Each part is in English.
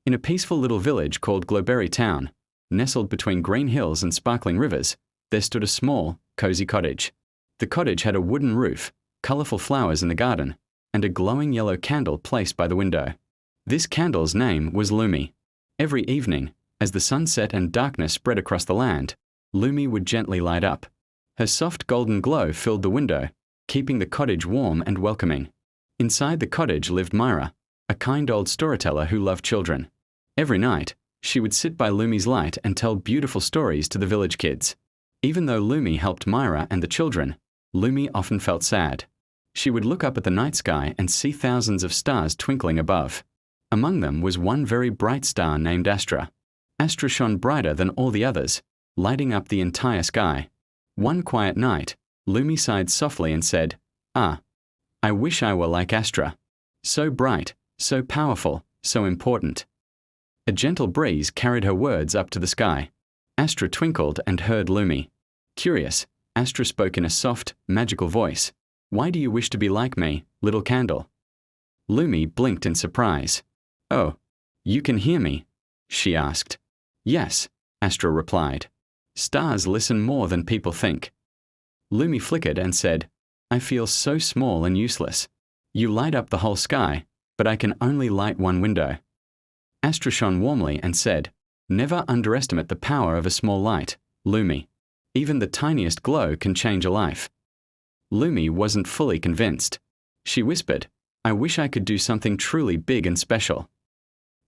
In a peaceful little village called Glowberry Town, nestled between green hills and sparkling rivers, there stood a small, cozy cottage. The cottage had a wooden roof, colourful flowers in the garden, and a glowing yellow candle placed by the window. This candle's name was Lumi. Every evening, as the sun set and darkness spread across the land, Lumi would gently light up. Her soft golden glow filled the window, keeping the cottage warm and welcoming. Inside the cottage lived Myra, a kind old storyteller who loved children. Every night, she would sit by Lumi's light and tell beautiful stories to the village kids. Even though Lumi helped Myra and the children, Lumi often felt sad. She would look up at the night sky and see thousands of stars twinkling above. Among them was one very bright star named Astra. Astra shone brighter than all the others, lighting up the entire sky. One quiet night, Lumi sighed softly and said, "Ah, I wish I were like Astra. So bright, so powerful, so important." A gentle breeze carried her words up to the sky. Astra twinkled and heard Lumi. Curious, Astra spoke in a soft, magical voice. "Why do you wish to be like me, little candle?" Lumi blinked in surprise. "Oh, you can hear me?" she asked. "Yes," Astra replied. "Stars listen more than people think." Lumi flickered and said, "I feel so small and useless. You light up the whole sky, but I can only light one window." Astra shone warmly and said, "Never underestimate the power of a small light, Lumi. Even the tiniest glow can change a life." Lumi wasn't fully convinced. She whispered, "I wish I could do something truly big and special."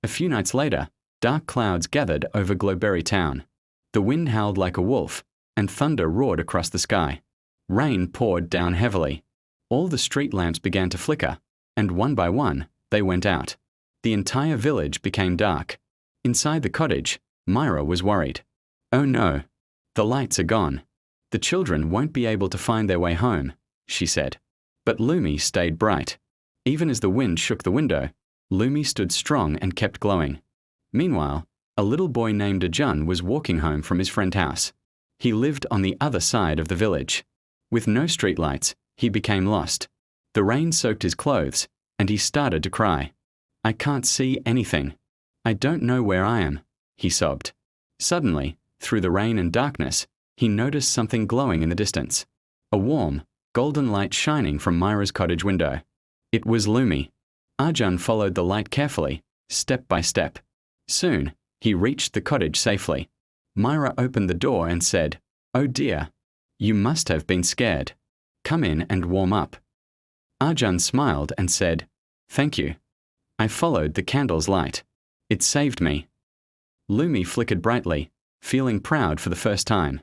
A few nights later, dark clouds gathered over Glowberry Town. The wind howled like a wolf, and thunder roared across the sky. Rain poured down heavily. All the street lamps began to flicker, and one by one, they went out. The entire village became dark. Inside the cottage, Myra was worried. "Oh no, the lights are gone. The children won't be able to find their way home," she said. But Lumi stayed bright. Even as the wind shook the window, Lumi stood strong and kept glowing. Meanwhile, a little boy named Ajun was walking home from his friend's house. He lived on the other side of the village. With no streetlights, he became lost. The rain soaked his clothes, and he started to cry. "I can't see anything. I don't know where I am," he sobbed. Suddenly, through the rain and darkness, he noticed something glowing in the distance. A warm, golden light shining from Myra's cottage window. It was Lumi. Ajun followed the light carefully, step by step. Soon, he reached the cottage safely. Myra opened the door and said, "Oh dear, you must have been scared. Come in and warm up." Ajun smiled and said, "Thank you. I followed the candle's light. It saved me." Lumi flickered brightly, feeling proud for the first time.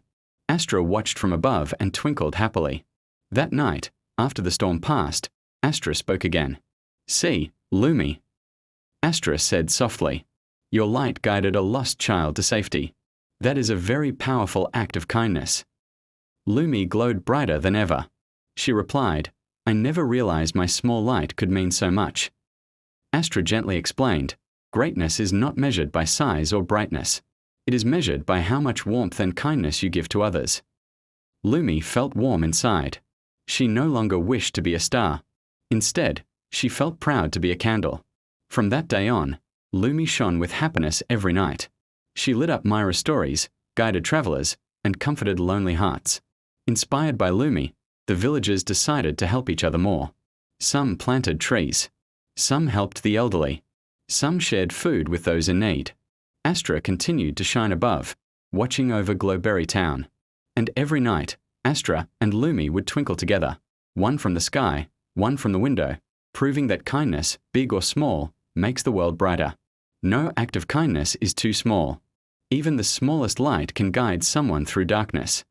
Astra watched from above and twinkled happily. That night, after the storm passed, Astra spoke again. "See, Lumi." Astra said softly, "Your light guided a lost child to safety. That is a very powerful act of kindness." Lumi glowed brighter than ever. She replied, "I never realized my small light could mean so much." Astra gently explained, "Greatness is not measured by size or brightness. It is measured by how much warmth and kindness you give to others." Lumi felt warm inside. She no longer wished to be a star. Instead, she felt proud to be a candle. From that day on, Lumi shone with happiness every night. She lit up Myra's stories, guided travelers, and comforted lonely hearts. Inspired by Lumi, the villagers decided to help each other more. Some planted trees. Some helped the elderly. Some shared food with those in need. Astra continued to shine above, watching over Glowberry Town. And every night, Astra and Lumi would twinkle together, one from the sky, one from the window, proving that kindness, big or small, makes the world brighter. No act of kindness is too small. Even the smallest light can guide someone through darkness.